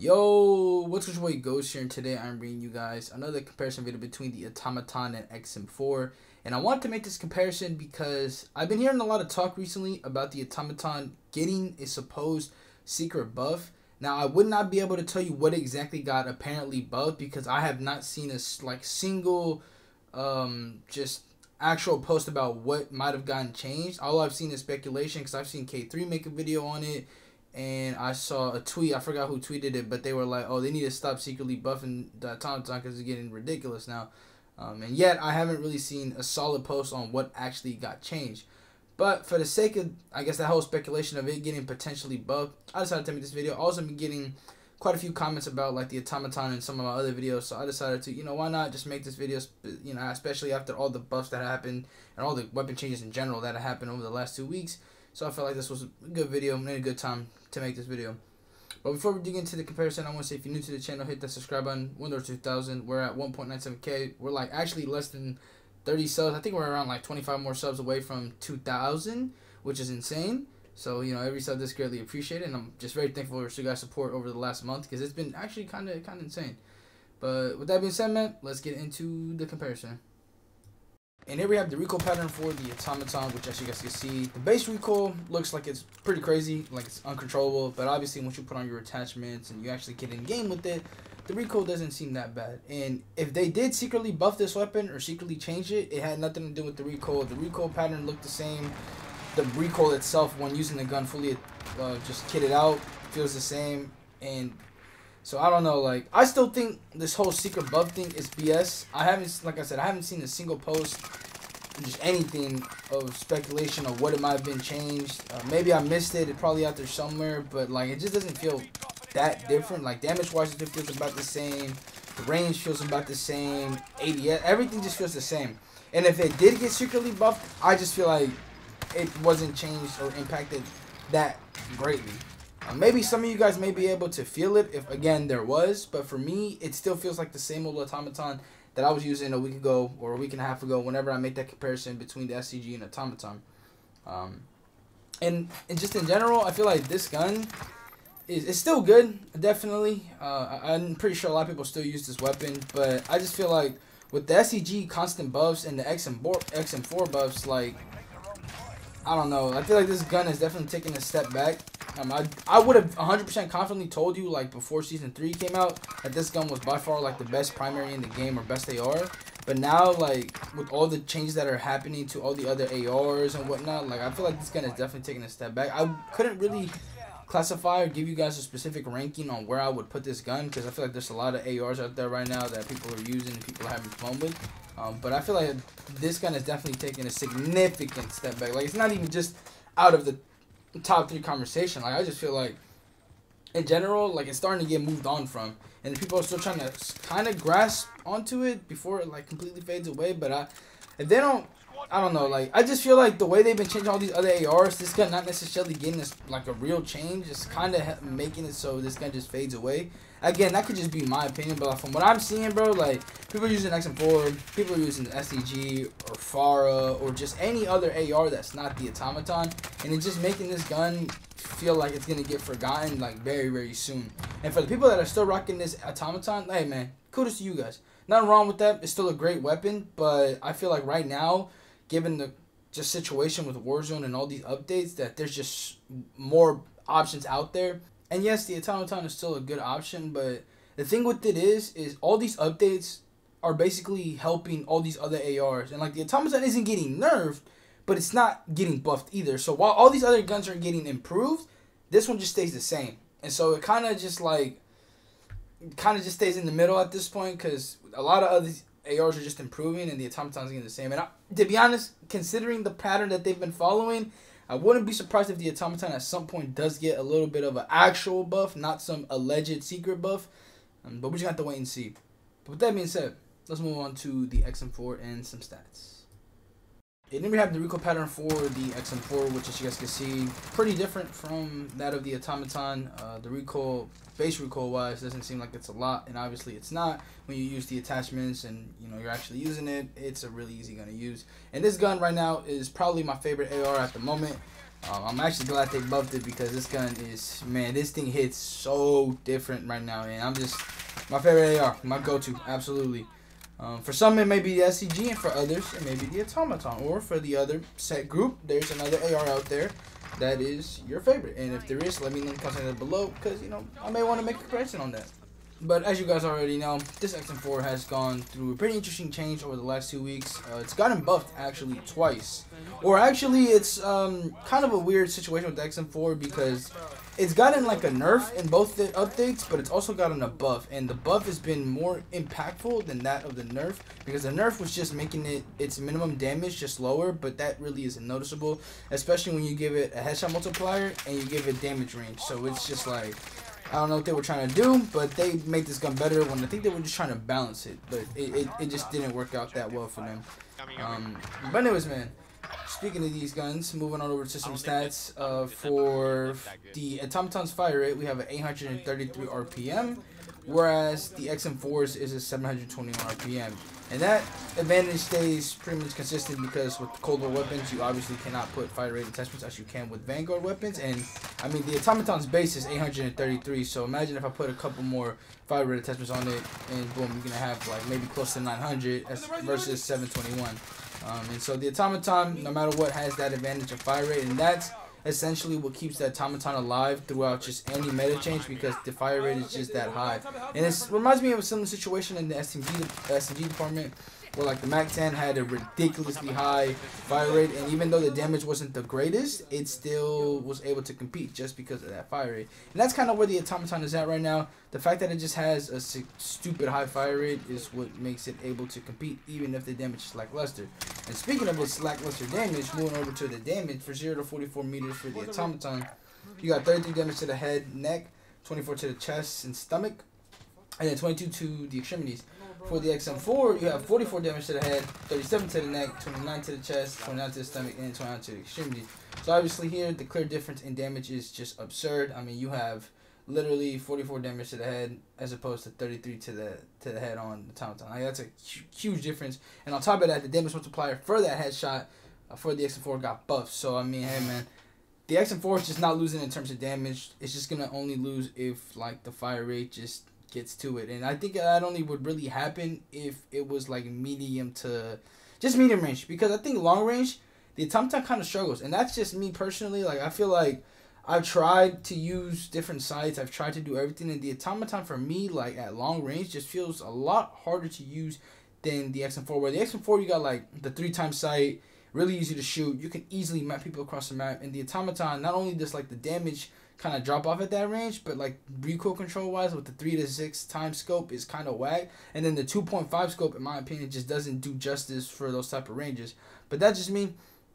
Yo, what's your boy Ghost here, and today I'm bringing you guys another comparison video between the Automaton and XM4. And I wanted to make this comparison because I've been hearing a lot of talk recently about the Automaton getting a supposed secret buff. Now, I would not be able to tell you what exactly got apparently buffed because I have not seen a single just actual post about what might have gotten changed. All I've seen is speculation because I've seen K3 make a video on it. And I saw a tweet, I forgot who tweeted it, but they were like, oh, they need to stop secretly buffing the Automaton because it's getting ridiculous now. And yet, I haven't really seen a solid post on what actually got changed. But for the sake of, I guess, that whole speculation of it getting potentially buffed, I decided to make this video. Also, been getting quite a few comments about, like, the Automaton in some of my other videos. So I decided to, why not just make this video, especially after all the buffs that happened and all the weapon changes in general that happened over the last 2 weeks. So I felt like this was a good video and a good time to make this video. But before we dig into the comparison, I want to say if you're new to the channel, hit that subscribe button. Windows 2000, we're at 1.97K. We're like actually less than 30 subs. I think we're around like 25 more subs away from 2,000, which is insane. So, every sub is greatly appreciated. And I'm just very thankful for you guys' support over the last month because it's been actually kind of insane. But with that being said, man, let's get into the comparison. And here we have the recoil pattern for the Automaton, which as you guys can see, the base recoil looks like it's pretty crazy, like it's uncontrollable. But obviously, once you put on your attachments and you actually get in game with it, the recoil doesn't seem that bad. And if they did secretly buff this weapon or secretly change it, it had nothing to do with the recoil. The recoil pattern looked the same. The recoil itself, when using the gun fully just kitted out, feels the same. And so I don't know, like, I still think this whole secret buff thing is BS. Like I said, I haven't seen a single post, just anything of speculation of what it might have been changed. Maybe I missed it. It's probably out there somewhere, but like it just doesn't feel that different. Like damage-wise, it feels about the same. The range feels about the same. ADS, everything just feels the same. And if it did get secretly buffed, I just feel like it wasn't changed or impacted that greatly. Maybe some of you guys may be able to feel it if, again, there was. But for me, it still feels like the same old Automaton that I was using a week ago or a week and a half ago whenever I made that comparison between the SCG and Automaton. And just in general, I feel like this gun is still good, definitely. I'm pretty sure a lot of people still use this weapon. But I just feel like with the SCG constant buffs and the XM4 buffs, like, I don't know. I feel like this gun is definitely taking a step back. I would have 100% confidently told you, like, before Season 3 came out, that this gun was by far, like, the best primary in the game, or best AR. But now, like, with all the changes that are happening to all the other ARs and whatnot, like, I feel like this gun is definitely taking a step back. I couldn't really classify or give you guys a specific ranking on where I would put this gun, because I feel like there's a lot of ARs out there right now that people are using and people are having fun with. But I feel like this gun is definitely taking a significant step back. Like, it's not even just out of the top 3 conversation. Like, I just feel like in general, like, it's starting to get moved on from, and people are still trying to kind of grasp onto it before it like completely fades away. But if they don't, I don't know, like, I just feel like the way they've been changing all these other ARs, this gun not necessarily getting this like a real change, just kind of making it so this gun just fades away. Again, that could just be my opinion, but like, from what I'm seeing, bro, like, people are using XM4, people are using SCG or FARA or just any other AR that's not the Automaton, and it's just making this gun feel like it's gonna get forgotten like very, very soon. And for the people that are still rocking this Automaton, hey man, kudos to you guys. Nothing wrong with that. It's still a great weapon, but I feel like right now, given the just situation with Warzone and all these updates, that there's just more options out there. And yes, the Automaton is still a good option, but the thing with it is all these updates are basically helping all these other ARs. And like, the Automaton isn't getting nerfed, but it's not getting buffed either. So while all these other guns are getting improved, this one just stays the same. And so it kind of just stays in the middle at this point, because a lot of other ARs are just improving and the Automaton's getting the same. And to be honest, considering the pattern that they've been following, I wouldn't be surprised if the Automaton at some point does get a little bit of an actual buff, not some alleged secret buff. But we just have to wait and see. But with that being said, let's move on to the XM4 and some stats. And then we have the recoil pattern for the XM4, which, as you guys can see, pretty different from that of the Automaton. The recoil, base recoil wise, doesn't seem like it's a lot, and obviously it's not. When you use the attachments and you're actually using it, it's a really easy gun to use. And this gun right now is probably my favorite AR at the moment. I'm actually glad they buffed it because this gun is, man, this thing hits so different right now, and I'm just, my favorite AR, my go-to, absolutely. For some it may be the SCG, and for others it may be the Automaton, or for the other set group, there's another AR out there that is your favorite. And if there is, let me know in the comments below, because, you know, I may want to make a comparison on that. But as you guys already know, this XM4 has gone through a pretty interesting change over the last 2 weeks. It's gotten buffed actually twice. Or actually, it's kind of a weird situation with the XM4 because it's gotten like a nerf in both the updates, but it's also gotten a buff. And the buff has been more impactful than that of the nerf, because the nerf was just making its minimum damage just lower, but that really isn't noticeable, especially when you give it a headshot multiplier and you give it damage range. So it's just like, I don't know what they were trying to do, but they made this gun better when I think they were just trying to balance it, but it just didn't work out that well for them. But anyways, man, speaking of these guns, moving on over to some stats. For the Automaton's fire rate, we have an 833 RPM, whereas the XM4's is a 721 RPM. And that advantage stays pretty much consistent because with Cold War weapons, you obviously cannot put fire rate attachments as you can with Vanguard weapons. And I mean, the Automaton's base is 833, so imagine if I put a couple more fire rate attachments on it, and boom, you're gonna have like maybe close to 900 versus 721. And so the Automaton, no matter what, has that advantage of fire rate, and that's essentially what keeps the Automaton alive throughout just any meta change, because the fire rate is just that high. And it reminds me of a similar situation in the SMG department, where like the MAC-10 had a ridiculously high fire rate, and even though the damage wasn't the greatest, it still was able to compete just because of that fire rate. And that's kind of where the Automaton is at right now. The fact that it just has a stupid high fire rate is what makes it able to compete, even if the damage is lackluster. And speaking of its lackluster damage, moving over to the damage, for 0 to 44 meters for the Automaton, you got 33 damage to the head, neck, 24 to the chest and stomach, and then 22 to the extremities. For the XM4, you have 44 damage to the head, 37 to the neck, 29 to the chest, 29 to the stomach, and 29 to the extremities. So obviously here, the clear difference in damage is just absurd. I mean, you have literally 44 damage to the head as opposed to 33 to the head on the Automaton. Like, that's a huge difference. And on top of that, the damage multiplier for that headshot for the XM4 got buffed. So I mean, hey man, the XM4 is just not losing in terms of damage. It's just gonna only lose if like the fire rate just gets to it. And I think that only would really happen if it was like medium to just medium range, because I think long range the Automaton kind of struggles. And that's just me personally. Like, I feel like I've tried to use different sights, I've tried to do everything, and the Automaton for me, like at long range, just feels a lot harder to use than the XM4. Where the XM4, you got like the 3x sight, really easy to shoot, you can easily map people across the map. And the Automaton, not only does like the damage kind of drop off at that range, but like recoil control wise with the 3 to 6 times scope is kind of whack, and then the 2.5 scope in my opinion just doesn't do justice for those type of ranges. But that's just me.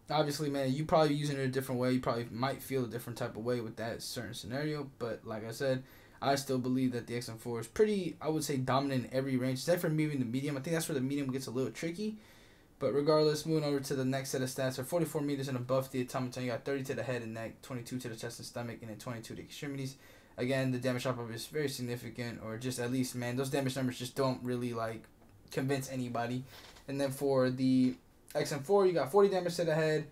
Obviously, man, you probably using it a different way, you probably might feel a different type of way with that certain scenario. But like I said, I still believe that the XM4 is pretty, I would say, dominant in every range except for maybe the medium. I think that's where the medium gets a little tricky. But regardless, moving over to the next set of stats, for 44 meters and above the Automaton, you got 30 to the head and neck, 22 to the chest and stomach, and then 22 to the extremities. Again, the damage drop-off is very significant, or just at least, man, those damage numbers just don't really, like, convince anybody. And then for the XM4, you got 40 damage to the head,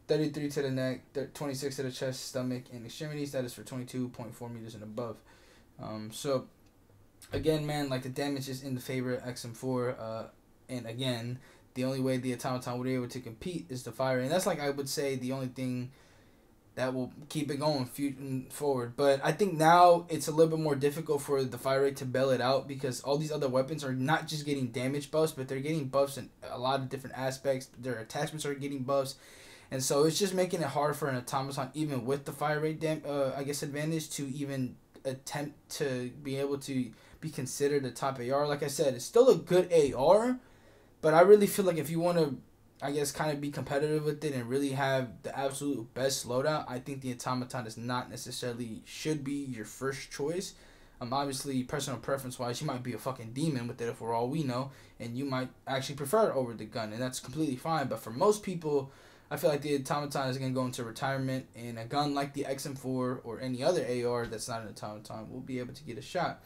33 to the neck, 26 to the chest, stomach, and extremities. That is for 22.4 meters and above. So, again, man, like, the damage is in the favor of XM4, and again, the only way the Automaton would be able to compete is the fire. And that's, like, I would say the only thing that will keep it going forward. But I think now it's a little bit more difficult for the fire rate to bail it out, because all these other weapons are not just getting damage buffs, but they're getting buffs in a lot of different aspects. Their attachments are getting buffs. And so it's just making it hard for an Automaton, even with the fire rate advantage, to even attempt to be able to be considered a top AR. Like I said, it's still a good AR, but I really feel like if you want to, I guess, kind of be competitive with it and really have the absolute best loadout, I think the Automaton is not necessarily should be your first choice. Obviously, personal preference-wise, you might be a fucking demon with it for all we know, and you might actually prefer it over the gun, and that's completely fine. But for most people, I feel like the Automaton is going to go into retirement, and a gun like the XM4 or any other AR that's not an Automaton will be able to get a shot.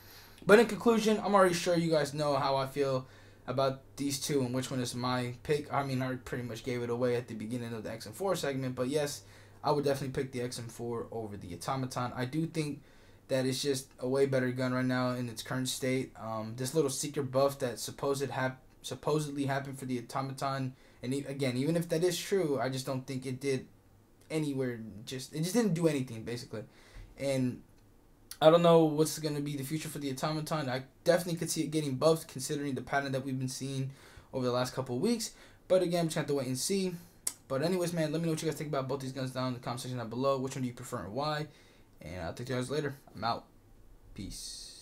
But in conclusion, I'm already sure you guys know how I feel about these two and which one is my pick. I mean, I pretty much gave it away at the beginning of the XM4 segment, but yes, I would definitely pick the XM4 over the Automaton. I do think that it's just a way better gun right now in its current state. This little secret buff that supposedly happened for the Automaton, and again, even if that is true, I just don't think it did anywhere. It just didn't do anything basically, and I don't know what's going to be the future for the Automaton. I definitely could see it getting buffed considering the pattern that we've been seeing over the last couple of weeks. But again, we just have to wait and see. But anyways, man, let me know what you guys think about both these guns down in the comment section down below. Which one do you prefer and why? And I'll talk to you guys later. I'm out. Peace.